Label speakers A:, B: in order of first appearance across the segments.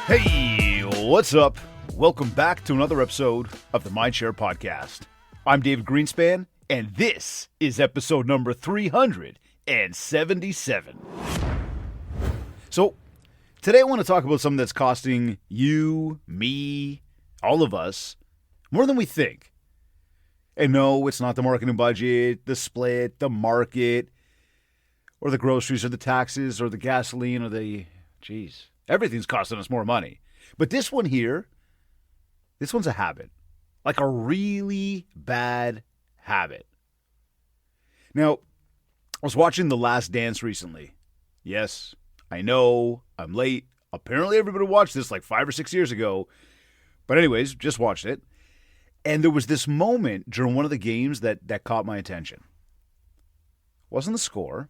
A: Hey, what's up? Welcome back to another episode of the MindShare Podcast. I'm David Greenspan, and this is episode number 377. So, today I want to talk about something that's costing you, me, all of us, more than we think. And no, it's not the marketing budget, the split, the market, or the groceries, or the taxes, or the gasoline, or everything's costing us more money. But this one here, this one's a habit. Like a really bad habit. Now, I was watching The Last Dance recently. Yes, I know, I'm late. Apparently everybody watched this like 5 or 6 years ago. But anyways, just watched it. And there was this moment during one of the games that caught my attention. It wasn't the score.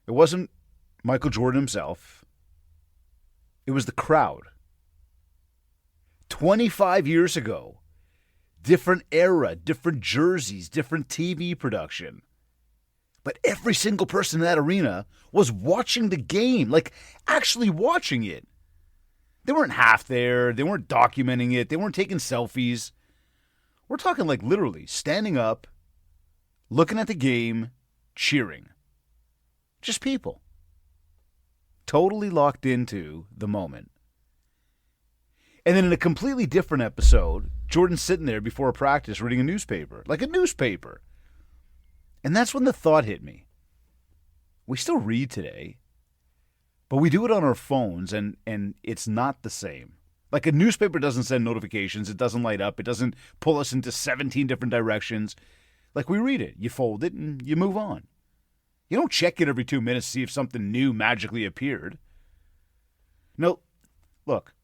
A: It wasn't Michael Jordan himself. It was the crowd. 25 years ago, different era, different jerseys, different TV production. But every single person in that arena was watching the game, like actually watching it. They weren't half there. They weren't documenting it. They weren't taking selfies. We're talking like literally standing up, looking at the game, cheering. Just people. Totally locked into the moment. And then in a completely different episode, Jordan's sitting there before a practice reading a newspaper. Like a newspaper. And that's when the thought hit me. We still read today, but we do it on our phones, and it's not the same. Like a newspaper doesn't send notifications. It doesn't light up. It doesn't pull us into 17 different directions. Like we read it. You fold it and you move on. You don't check it every 2 minutes to see if something new magically appeared. No, look,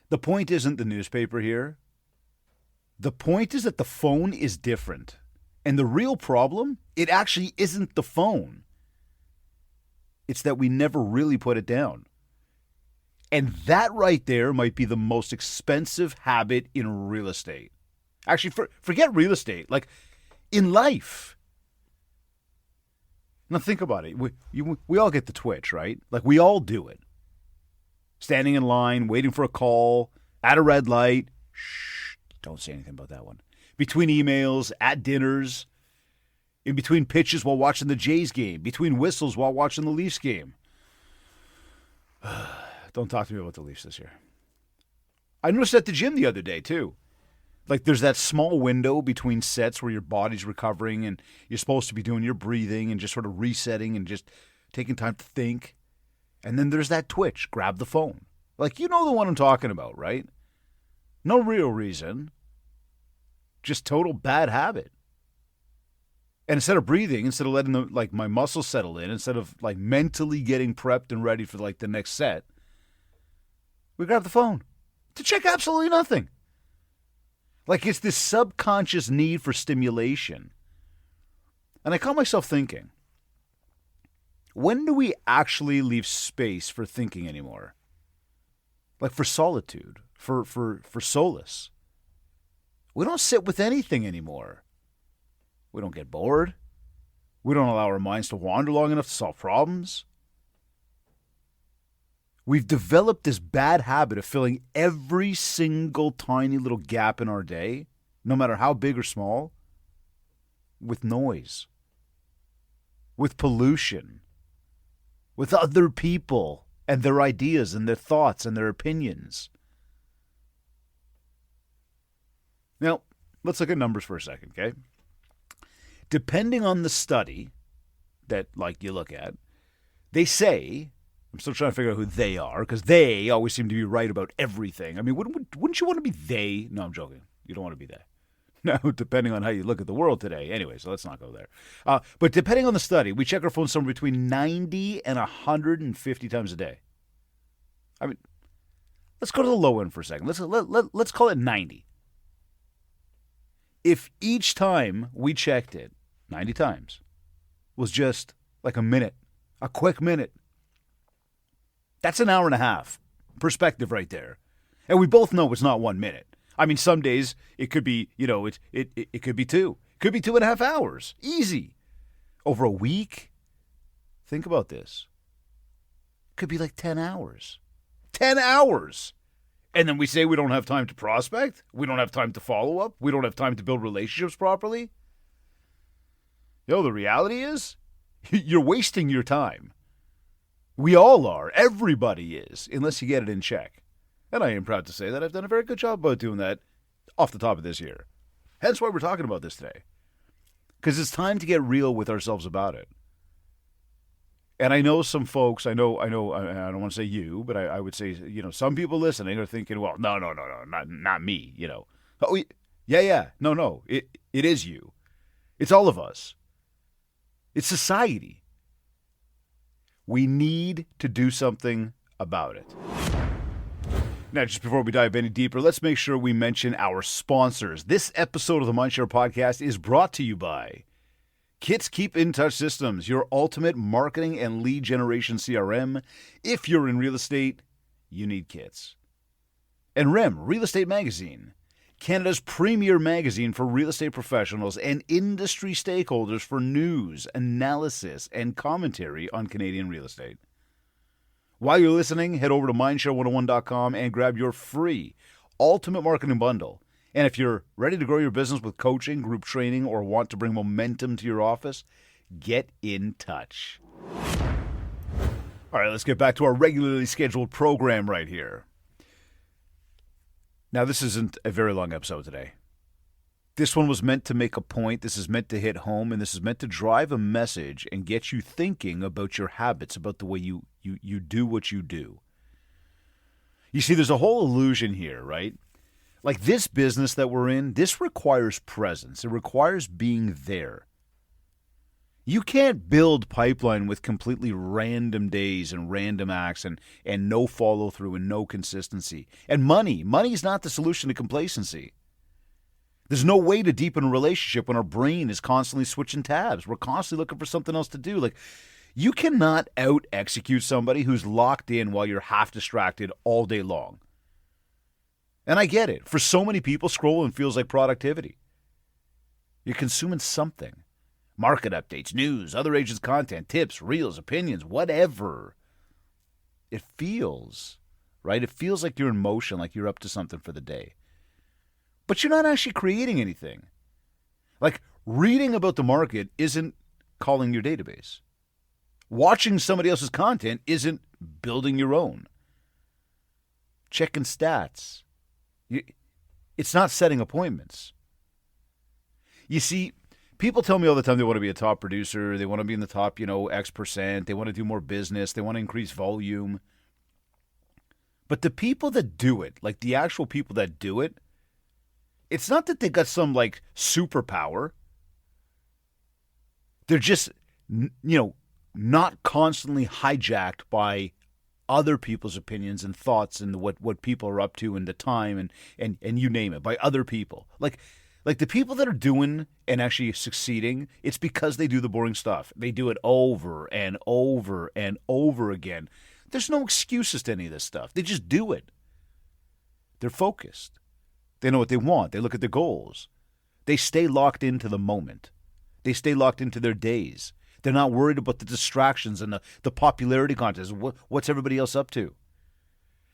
A: the point isn't the newspaper here. The point is that the phone is different. And the real problem, it actually isn't the phone. It's that we never really put it down. And that right there might be the most expensive habit in real estate. Actually, forget real estate. Like, in life. Now think about it. We all get the twitch, right? Like we all do it. Standing in line, waiting for a call, at a red light. Shh, don't say anything about that one. Between emails, at dinners, in between pitches while watching the Jays game, between whistles while watching the Leafs game. Don't talk to me about the Leafs this year. I noticed at the gym the other day too. Like there's that small window between sets where your body's recovering and you're supposed to be doing your breathing and just sort of resetting and just taking time to think. And then there's that twitch, grab the phone. Like you know the one I'm talking about, right? No real reason. Just total bad habit. And instead of breathing, instead of letting my muscles settle in, instead of like mentally getting prepped and ready for like the next set, we grab the phone to check absolutely nothing. Like it's this subconscious need for stimulation. And I caught myself thinking, when do we actually leave space for thinking anymore? Like for solitude, for solace. We don't sit with anything anymore. We don't get bored. We don't allow our minds to wander long enough to solve problems. We've developed this bad habit of filling every single tiny little gap in our day, no matter how big or small, with noise, with pollution, with other people and their ideas and their thoughts and their opinions. Now, let's look at numbers for a second, okay? Depending on the study that you look at, they say, I'm still trying to figure out who they are, because they always seem to be right about everything. I mean, wouldn't you want to be they? No, I'm joking. You don't want to be they. No, depending on how you look at the world today. Anyway, so let's not go there. But depending on the study, we check our phones somewhere between 90 and 150 times a day. I mean, let's go to the low end for a second. Let's call it 90. If each time we checked it, 90 times, was just like a minute, a quick minute, that's an hour and a half. Perspective right there. And we both know it's not 1 minute. I mean, some days it could be, it could be 2. It could be 2.5 hours. Easy. Over a week? Think about this. It could be like 10 hours. 10 hours. And then we say we don't have time to prospect. We don't have time to follow up. We don't have time to build relationships properly. The reality is you're wasting your time. We all are. Everybody is, unless you get it in check. And I am proud to say that I've done a very good job about doing that off the top of this year. Hence why we're talking about this today. Because it's time to get real with ourselves about it. And I know some folks, I don't want to say you, but I would say, some people listening are thinking, well, no, not me, Oh, yeah, no, it is you. It's all of us. It's society. We need to do something about it. Now, just before we dive any deeper, let's make sure we mention our sponsors. This episode of the MindShare Podcast is brought to you by Kits Keep in Touch Systems, your ultimate marketing and lead generation CRM. If you're in real estate, you need Kits. And REM, Real Estate Magazine, Canada's premier magazine for real estate professionals and industry stakeholders for news, analysis, and commentary on Canadian real estate. While you're listening, head over to mindshare101.com and grab your free Ultimate Marketing Bundle. And if you're ready to grow your business with coaching, group training, or want to bring momentum to your office, get in touch. All right, let's get back to our regularly scheduled program right here. Now, this isn't a very long episode today. This one was meant to make a point, this is meant to hit home, and this is meant to drive a message and get you thinking about your habits, about the way you do what you do. You see, there's a whole illusion here, right? Like this business that we're in, this requires presence. It requires being there. You can't build pipeline with completely random days and random acts and no follow through and no consistency. And money is not the solution to complacency. There's no way to deepen a relationship when our brain is constantly switching tabs. We're constantly looking for something else to do. Like, you cannot out-execute somebody who's locked in while you're half distracted all day long. And I get it. For so many people, scrolling feels like productivity. You're consuming something. Market updates, news, other agents' content, tips, reels, opinions, whatever. It feels, right? It feels like you're in motion, like you're up to something for the day. But you're not actually creating anything. Like, reading about the market isn't calling your database. Watching somebody else's content isn't building your own. Checking stats. It's not setting appointments. You see, people tell me all the time they want to be a top producer. They want to be in the top, X%. They want to do more business. They want to increase volume. But the people that do it, like the actual people that do it, it's not that they got some, like, superpower. They're just, not constantly hijacked by other people's opinions and thoughts and what people are up to and the time and you name it, by other people. Like the people that are doing and actually succeeding, it's because they do the boring stuff. They do it over and over and over again. There's no excuses to any of this stuff. They just do it. They're focused. They know what they want. They look at their goals. They stay locked into the moment. They stay locked into their days. They're not worried about the distractions and the popularity contest. What's everybody else up to?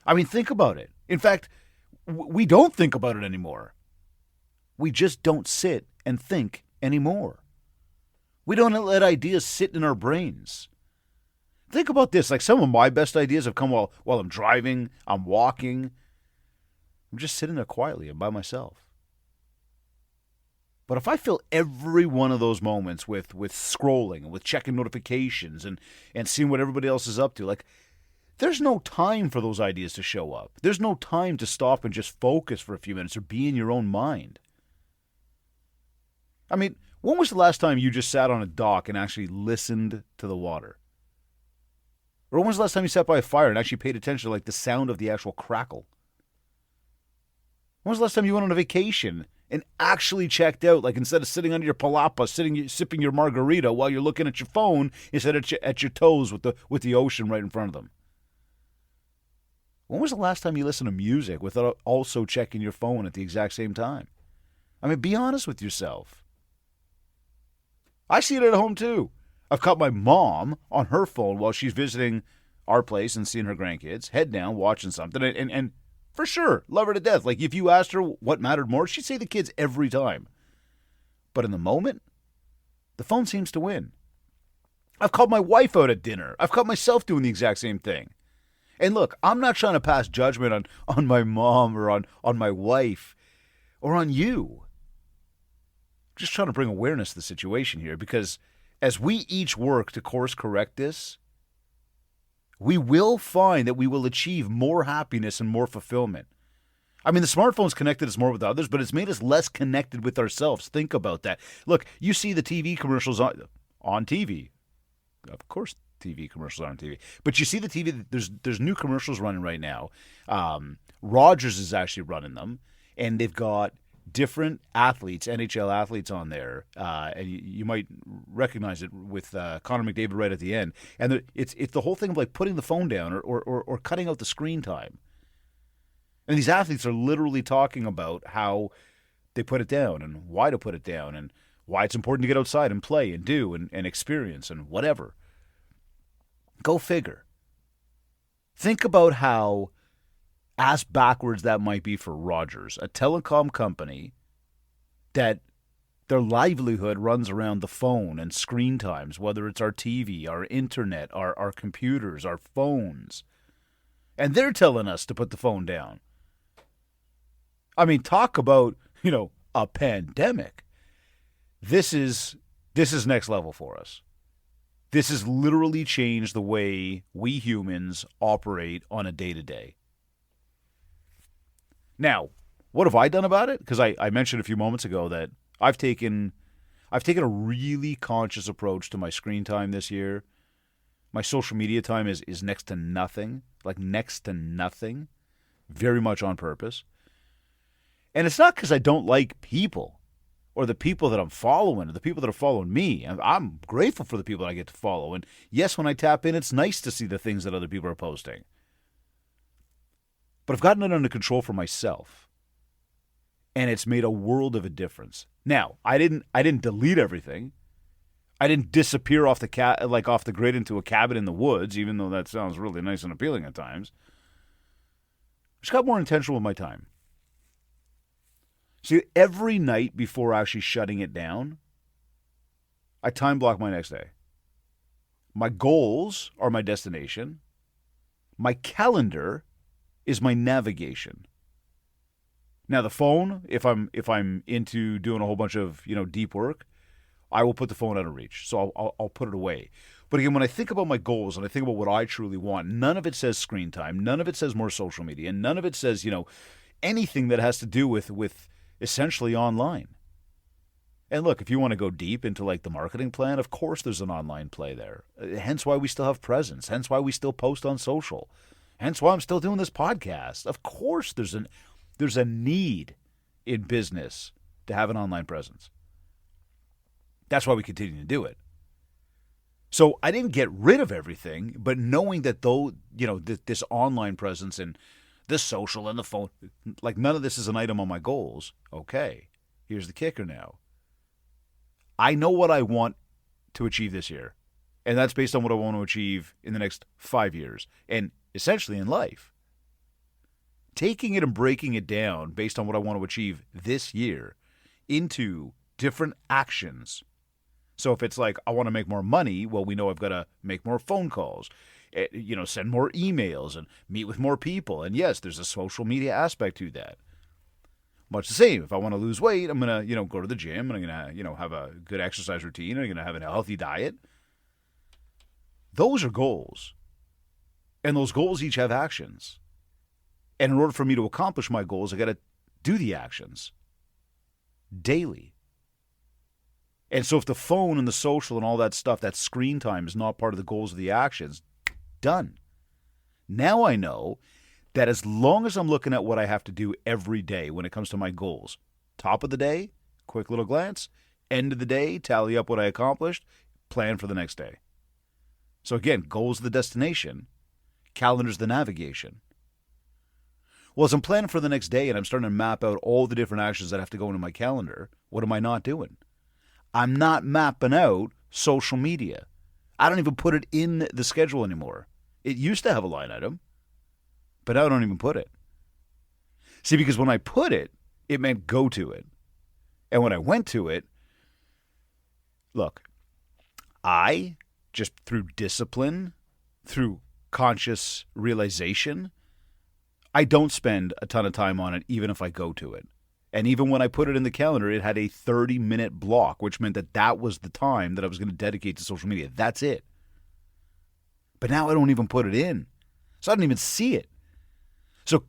A: I mean, think about it. In fact, we don't think about it anymore. We just don't sit and think anymore. We don't let ideas sit in our brains. Think about this. Like, some of my best ideas have come while I'm driving, I'm walking. I'm just sitting there quietly and by myself. But if I fill every one of those moments with scrolling and with checking notifications and seeing what everybody else is up to, like, there's no time for those ideas to show up. There's no time to stop and just focus for a few minutes or be in your own mind. I mean, when was the last time you just sat on a dock and actually listened to the water? Or when was the last time you sat by a fire and actually paid attention to, like, the sound of the actual crackle? When was the last time you went on a vacation and actually checked out, like, instead of sitting under your palapa, sipping your margarita while you're looking at your phone, instead of at your toes with the ocean right in front of them? When was the last time you listened to music without also checking your phone at the exact same time? I mean, be honest with yourself. I see it at home too. I've caught my mom on her phone while she's visiting our place and seeing her grandkids, head down, watching something, and for sure, love her to death. Like, if you asked her what mattered more, she'd say the kids every time. But in the moment, the phone seems to win. I've called my wife out at dinner. I've caught myself doing the exact same thing. And look, I'm not trying to pass judgment on my mom or on my wife or on you. I'm just trying to bring awareness to the situation here, because as we each work to course correct this, we will find that we will achieve more happiness and more fulfillment. I mean, the smartphone's connected us more with others, but it's made us less connected with ourselves. Think about that. Look, you see the TV commercials on TV. Of course, TV commercials are on TV. But you see the TV, there's new commercials running right now. Rogers is actually running them, and they've got different athletes, NHL athletes on there, and you might recognize it with Connor McDavid right at the end. And it's the whole thing of like putting the phone down or cutting out the screen time. And these athletes are literally talking about how they put it down and why to put it down and why it's important to get outside and play and do and experience and whatever. Go figure. Think about how ass backwards that might be for Rogers, a telecom company that their livelihood runs around the phone and screen times, whether it's our TV, our internet, our computers, our phones. And they're telling us to put the phone down. I mean, talk about, a pandemic. This is next level for us. This has literally changed the way we humans operate on a day-to-day. Now, what have I done about it? Because I mentioned a few moments ago that I've taken a really conscious approach to my screen time this year. My social media time is next to nothing, like next to nothing, very much on purpose. And it's not because I don't like people or the people that I'm following or the people that are following me. I'm grateful for the people that I get to follow. And yes, when I tap in, it's nice to see the things that other people are posting. But I've gotten it under control for myself. And it's made a world of a difference. Now, I didn't delete everything. I didn't disappear off the grid into a cabin in the woods, even though that sounds really nice and appealing at times. I just got more intentional with my time. See, every night before actually shutting it down, I time block my next day. My goals are my destination. My calendar is my navigation. Now, the phone, if I'm into doing a whole bunch of deep work, I will put the phone out of reach. So I'll put it away. But again, when I think about my goals and I think about what I truly want, none of it says screen time. None of it says more social media. And none of it says anything that has to do with essentially online. And look, if you want to go deep into like the marketing plan, of course there's an online play there. Hence why we still have presence. Hence why we still post on social. Hence why I'm still doing this podcast. Of course there's a need in business to have an online presence. That's why we continue to do it. So I didn't get rid of everything, but knowing that this online presence and the social and the phone, like none of this is an item on my goals. Okay, here's the kicker now. I know what I want to achieve this year, and that's based on what I want to achieve in the next 5 years, and essentially in life. Taking it and breaking it down based on what I want to achieve this year into different actions. So if it's like, I want to make more money, well, we know I've got to make more phone calls, send more emails and meet with more people. And yes, there's a social media aspect to that. Much the same. If I want to lose weight, I'm going to, go to the gym and I'm going to, have a good exercise routine. I'm going to have a healthy diet. Those are goals. And those goals each have actions. And in order for me to accomplish my goals, I got to do the actions daily. And so if the phone and the social and all that stuff, that screen time is not part of the goals of the actions, done. Now I know that as long as I'm looking at what I have to do every day when it comes to my goals, top of the day, quick little glance, end of the day, tally up what I accomplished, plan for the next day. So again, goals are the destination, calendar's the navigation. Well, as I'm planning for the next day and I'm starting to map out all the different actions that have to go into my calendar, what am I not doing? I'm not mapping out social media. I don't even put it in the schedule anymore. It used to have a line item, but now I don't even put it. See, because when I put it, it meant go to it. And when I went to it, look, I, just through discipline, through conscious realization, I don't spend a ton of time on it even if I go to it. And even when I put it in the calendar, it had a 30-minute block, which meant that that was the time that I was going to dedicate to social media. That's it. But now I don't even put it in. So I don't even see it. So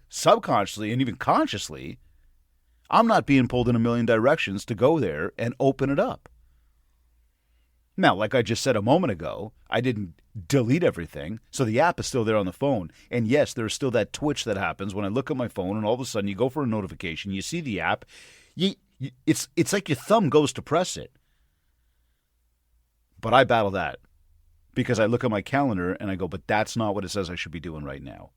A: subconsciously and even consciously, I'm not being pulled in a million directions to go there and open it up. Now, like I just said a moment ago, I didn't delete everything, so the app is still there on the phone. And yes, there's still that twitch that happens when I look at my phone and all of a sudden you go for a notification, you see the app, it's like your thumb goes to press it. But I battle that because I look at my calendar and I go, but that's not what it says I should be doing right now.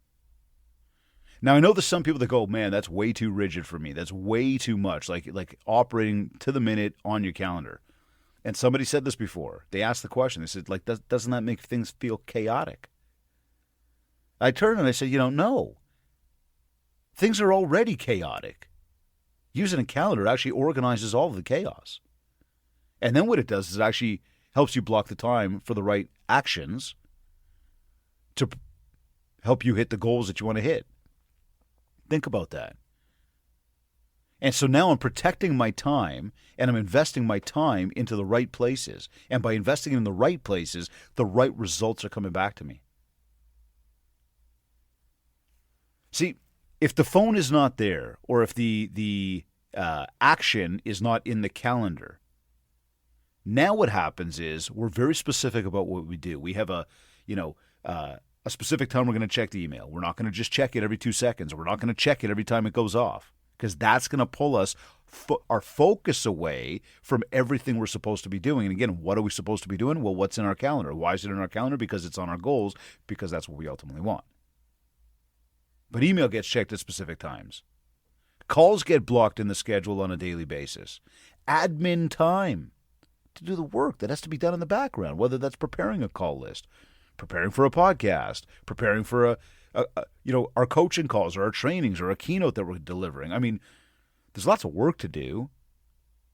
A: Now, I know there's some people that go, man, that's way too rigid for me. That's way too much, like operating to the minute on your calendar. And somebody said this before. They asked the question. They said, like, doesn't that make things feel chaotic? I turned and I said, no. Things are already chaotic. Using a calendar actually organizes all of the chaos. And then what it does is it actually helps you block the time for the right actions to help you hit the goals that you want to hit. Think about that. And so now I'm protecting my time and I'm investing my time into the right places. And by investing in the right places, the right results are coming back to me. See, if the phone is not there or if the action is not in the calendar, now what happens is we're very specific about what we do. We have a specific time we're going to check the email. We're not going to just check it every 2 seconds. We're not going to check it every time it goes off. Because that's going to pull us, our focus away from everything we're supposed to be doing. And again, what are we supposed to be doing? Well, what's in our calendar? Why is it in our calendar? Because it's on our goals, because that's what we ultimately want. But email gets checked at specific times. Calls get blocked in the schedule on a daily basis. Admin time to do the work that has to be done in the background, whether that's preparing a call list, preparing for a podcast, preparing for our coaching calls or our trainings or a keynote that we're delivering. I mean, there's lots of work to do.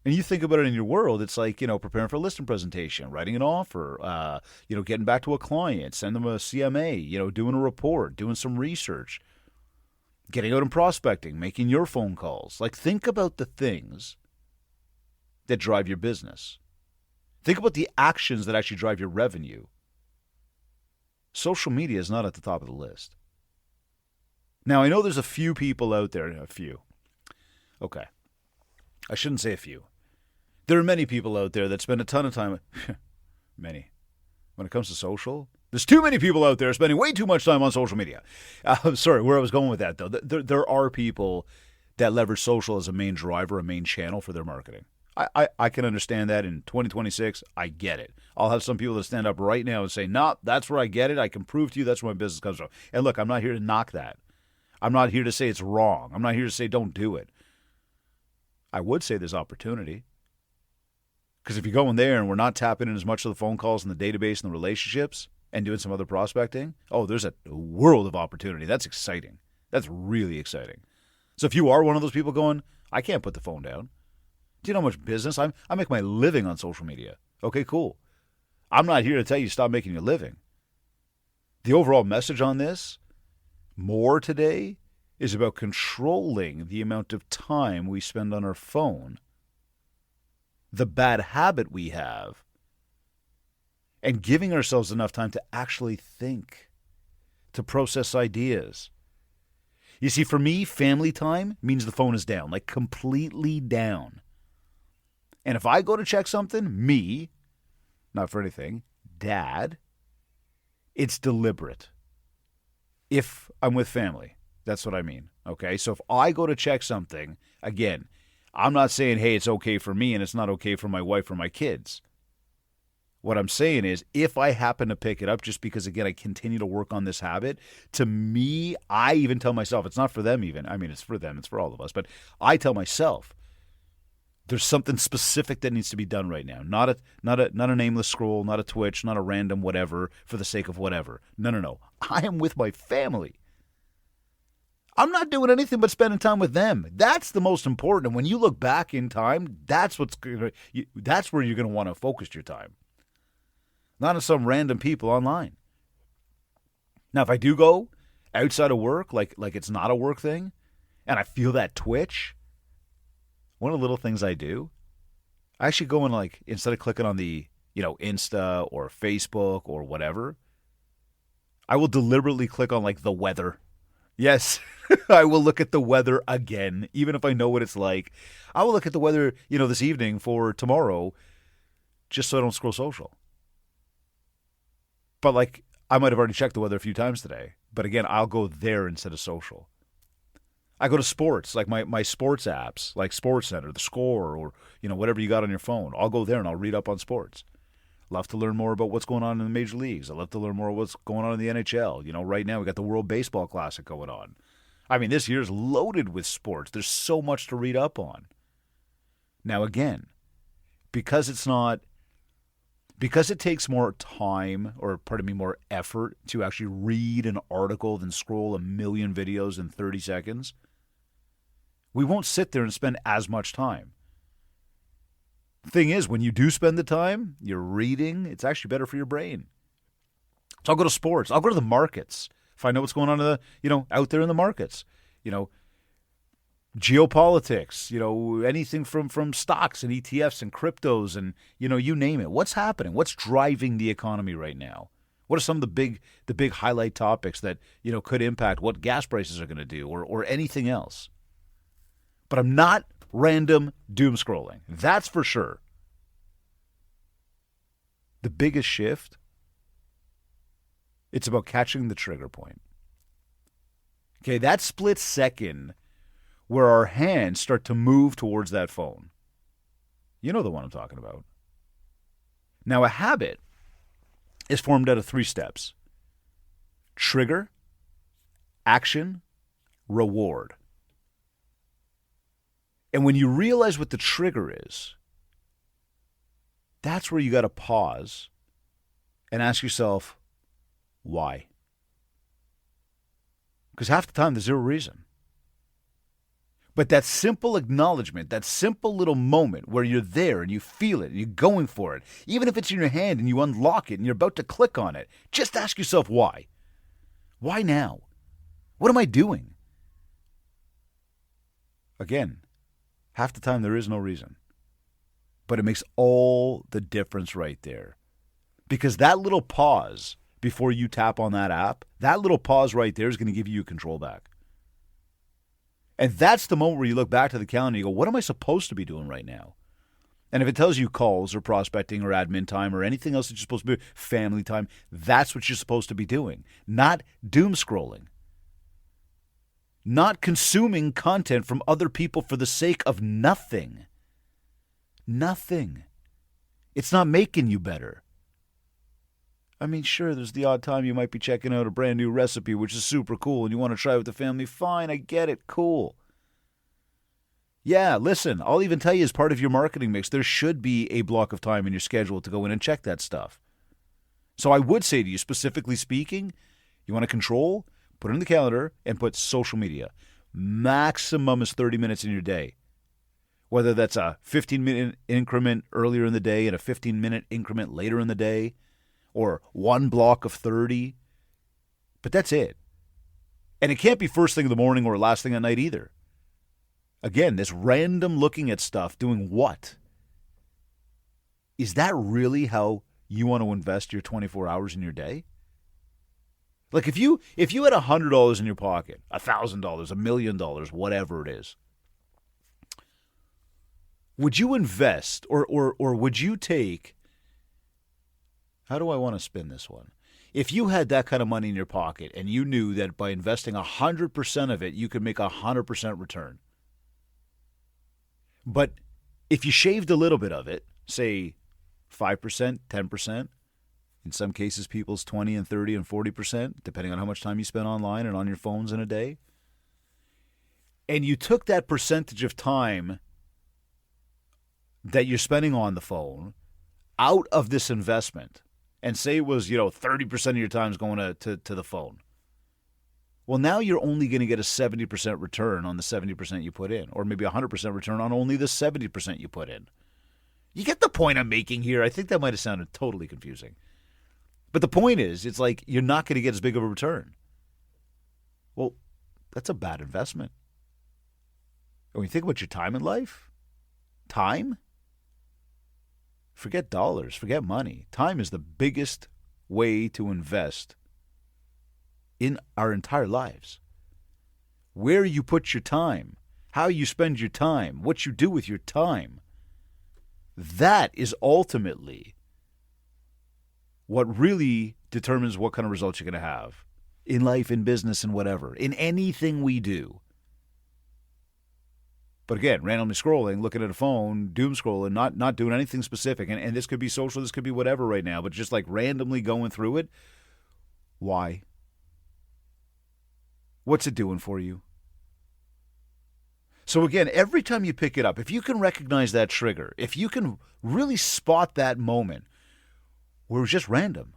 A: And you think about it in your world, it's like, preparing for a listing presentation, writing an offer, getting back to a client, send them a CMA, doing a report, doing some research, getting out and prospecting, making your phone calls. Like, think about the things that drive your business. Think about the actions that actually drive your revenue. Social media is not at the top of the list. Now, I know there's a few people out there, Okay. I shouldn't say a few. There are many people out there that spend a ton of time, many. When it comes to social, there's too many people out there spending way too much time on social media. Sorry, where I was going with that, though. There are people that leverage social as a main driver, a main channel for their marketing. I can understand that in 2026. I get it. I'll have some people that stand up right now and say, nah, that's where I get it. I can prove to you that's where my business comes from. And look, I'm not here to knock that. I'm not here to say it's wrong. I'm not here to say don't do it. I would say there's opportunity. Because if you go in there and we're not tapping in as much of the phone calls and the database and the relationships and doing some other prospecting, there's a world of opportunity. That's exciting. That's really exciting. So if you are one of those people going, I can't put the phone down. Do you know how much business? I make my living on social media. Okay, cool. I'm not here to tell you stop making your living. The overall message on this, more today, is about controlling the amount of time we spend on our phone, the bad habit we have, and giving ourselves enough time to actually think, to process ideas. You see, for me, family time means the phone is down, like completely down. And if I go to check something, me, not for anything, Dad, it's deliberate. If I'm with family, that's what I mean. Okay, so if I go to check something, again, I'm not saying, hey, it's okay for me and it's not okay for my wife or my kids. What I'm saying is, if I happen to pick it up, just because, again, I continue to work on this habit, to me, I even tell myself, it's not for them even. I mean, it's for them, it's for all of us. But I tell myself, There's something specific that needs to be done right now. Not a nameless scroll, not a Twitch, not a random whatever for the sake of whatever. No. I am with my family. I'm not doing anything but spending time with them. That's the most important. And when you look back in time, that's where you're going to want to focus your time. Not on some random people online. Now, if I do go outside of work, like it's not a work thing, and I feel that twitch, one of the little things I do, I actually go and instead of clicking on the, Insta or Facebook or whatever, I will deliberately click on the weather. Yes, I will look at the weather again, even if I know what it's like. I will look at the weather, this evening for tomorrow, just so I don't scroll social. But I might have already checked the weather a few times today. But again, I'll go there instead of social. I go to sports, my sports apps, like SportsCenter, the Score, or whatever you got on your phone. I'll go there and I'll read up on sports. Love to learn more about what's going on in the major leagues. I love to learn more what's going on in the NHL. Right now we got the World Baseball Classic going on. I mean, this year's loaded with sports. There's so much to read up on. Now again, because it takes more time, or more effort to actually read an article than scroll a million videos in 30 seconds, we won't sit there and spend as much time. Thing is, when you do spend the time, you're reading, it's actually better for your brain. So I'll go to sports. I'll go to the markets. Find out what's going on out there in the markets. Geopolitics, anything from stocks and ETFs and cryptos and, you name it. What's happening? What's driving the economy right now? What are some of the big highlight topics that, could impact what gas prices are going to do or anything else? But I'm not random doom scrolling. That's for sure. The biggest shift, it's about catching the trigger point. Okay, that split second where our hands start to move towards that phone. You know the one I'm talking about. Now, a habit is formed out of 3 steps: trigger, action, reward. And when you realize what the trigger is, that's where you got to pause and ask yourself, why? Because half the time there's zero reason. But that simple acknowledgement, that simple little moment where you're there and you feel it and you're going for it, even if it's in your hand and you unlock it and you're about to click on it, just ask yourself why. Why now? What am I doing? Again, half the time there is no reason. But it makes all the difference right there. Because that little pause before you tap on that app, that little pause right there is going to give you control back. And that's the moment where you look back to the calendar and you go, what am I supposed to be doing right now? And if it tells you calls or prospecting or admin time or anything else that you're supposed to be, family time, that's what you're supposed to be doing. Not doom scrolling. Not consuming content from other people for the sake of nothing. Nothing. It's not making you better. I mean, sure, there's the odd time you might be checking out a brand new recipe, which is super cool, and you want to try it with the family. Fine, I get it. Cool. Yeah, listen, I'll even tell you as part of your marketing mix, there should be a block of time in your schedule to go in and check that stuff. So I would say to you, specifically speaking, you want to control, put it in the calendar, and put social media. Maximum is 30 minutes in your day. Whether that's a 15-minute increment earlier in the day and a 15-minute increment later in the day, or one block of 30. But that's it. And it can't be first thing in the morning or last thing at night either. Again, this random looking at stuff, doing what? Is that really how you want to invest your 24 hours in your day? Like if you had $100 in your pocket, $1,000, $1 million, whatever it is, would you invest or would you take, how do I want to spin this one? If you had that kind of money in your pocket and you knew that by investing 100% of it, you could make 100% return. But if you shaved a little bit of it, say 5%, 10%, in some cases people's 20 and 30 and 40%, depending on how much time you spend online and on your phones in a day, and you took that percentage of time that you're spending on the phone out of this investment, and say it was, 30% of your time is going to the phone. Well, now you're only going to get a 70% return on the 70% you put in, or maybe 100% return on only the 70% you put in. You get the point I'm making here? I think that might have sounded totally confusing. But the point is, it's like you're not going to get as big of a return. Well, that's a bad investment. When you think about your time in life, time? Forget dollars, forget money. Time is the biggest way to invest in our entire lives. Where you put your time, how you spend your time, what you do with your time, that is ultimately what really determines what kind of results you're going to have in life, in business, and whatever, in anything we do. But again, randomly scrolling, looking at a phone, doom scrolling, not doing anything specific, and this could be social, this could be whatever right now, but just like randomly going through it. Why? What's it doing for you? So again, every time you pick it up, if you can recognize that trigger, if you can really spot that moment where it's just random,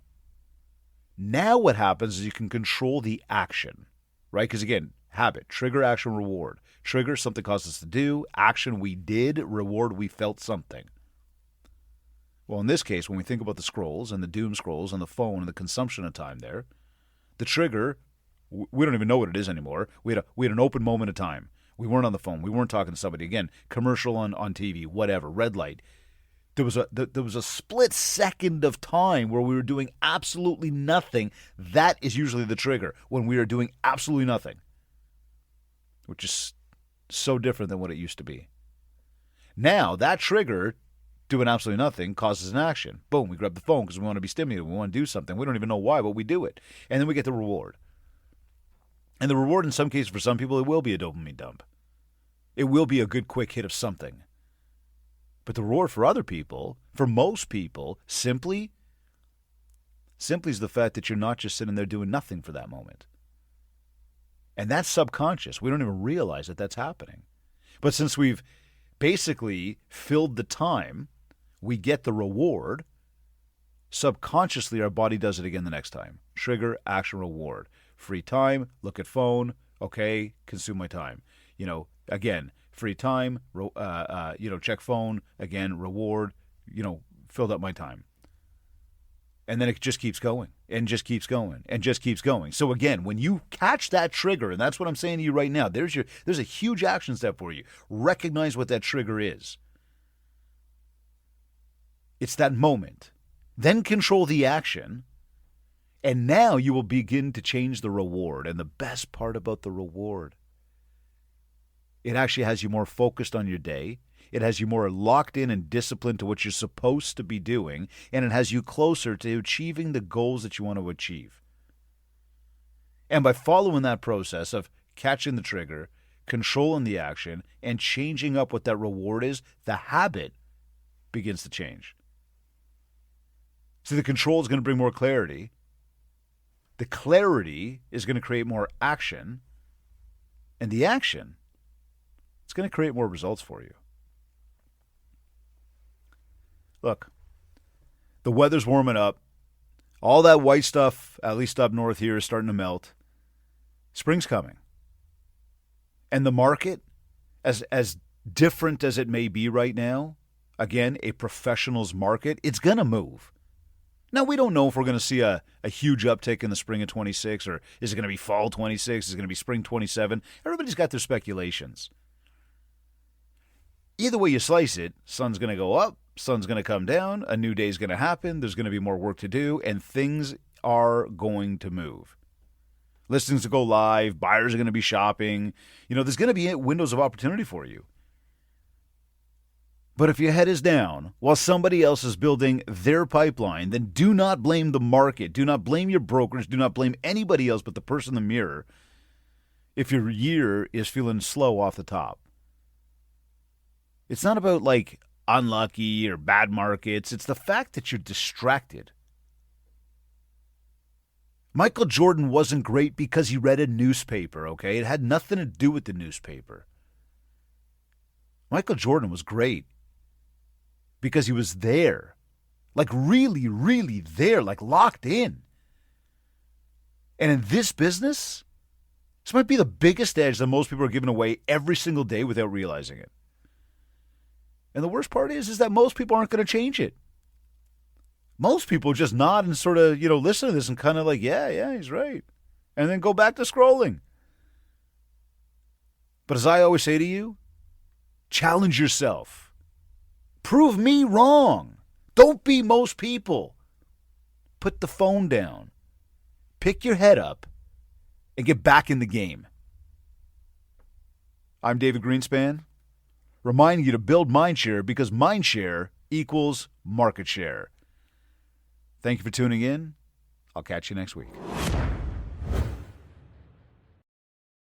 A: now what happens is you can control the action, right? Because again, habit, trigger, action, reward. Trigger, something caused us to do. Action, we did. Reward, we felt something. Well, in this case, when we think about the scrolls and the doom scrolls and the phone and the consumption of time there, the trigger, we don't even know what it is anymore. We had an open moment of time. We weren't on the phone. We weren't talking to somebody. Again, commercial on TV, whatever, red light. There was a split second of time where we were doing absolutely nothing. That is usually the trigger, when we are doing absolutely nothing, which is so different than what it used to be. Now, that trigger, doing absolutely nothing, causes an action. Boom, we grab the phone because we want to be stimulated. We want to do something. We don't even know why, but we do it. And then we get the reward. And the reward, in some cases, for some people, it will be a dopamine dump. It will be a good, quick hit of something. But the reward for other people, for most people, simply is the fact that you're not just sitting there doing nothing for that moment. And that's subconscious. We don't even realize that that's happening. But since we've basically filled the time, we get the reward. Subconsciously, our body does it again the next time. Trigger, action, reward. Free time, look at phone, okay, consume my time. Again, free time, check phone, again, reward, filled up my time. And then it just keeps going and just keeps going and just keeps going. So again, when you catch that trigger, and that's what I'm saying to you right now, there's a huge action step for you. Recognize what that trigger is. It's that moment. Then control the action. And now you will begin to change the reward. And the best part about the reward, it actually has you more focused on your day. It has you more locked in and disciplined to what you're supposed to be doing. And it has you closer to achieving the goals that you want to achieve. And by following that process of catching the trigger, controlling the action, and changing up what that reward is, the habit begins to change. So the control is going to bring more clarity. The clarity is going to create more action. And the action, it's going to create more results for you. Look, the weather's warming up. All that white stuff, at least up north here, is starting to melt. Spring's coming. And the market, as different as it may be right now, again, a professional's market, it's going to move. Now, we don't know if we're going to see a huge uptick in the spring of 26, or is it going to be fall 26, is it going to be spring 27? Everybody's got their speculations. Either way you slice it, sun's going to go up, sun's going to come down, a new day's going to happen, there's going to be more work to do, and things are going to move. Listings to go live, buyers are going to be shopping. There's going to be windows of opportunity for you. But if your head is down while somebody else is building their pipeline, then do not blame the market. Do not blame your brokers. Do not blame anybody else but the person in the mirror if your year is feeling slow off the top. It's not about unlucky or bad markets. It's the fact that you're distracted. Michael Jordan wasn't great because he read a newspaper, okay? It had nothing to do with the newspaper. Michael Jordan was great because he was there. Like really, really there, like locked in. And in this business, this might be the biggest edge that most people are giving away every single day without realizing it. And the worst part is that most people aren't going to change it. Most people just nod and sort of, listen to this and kind of like, yeah, he's right. And then go back to scrolling. But as I always say to you, challenge yourself. Prove me wrong. Don't be most people. Put the phone down. Pick your head up and get back in the game. I'm David Greenspan, reminding you to build MindShare because MindShare equals market share. Thank you for tuning in. I'll catch you next week.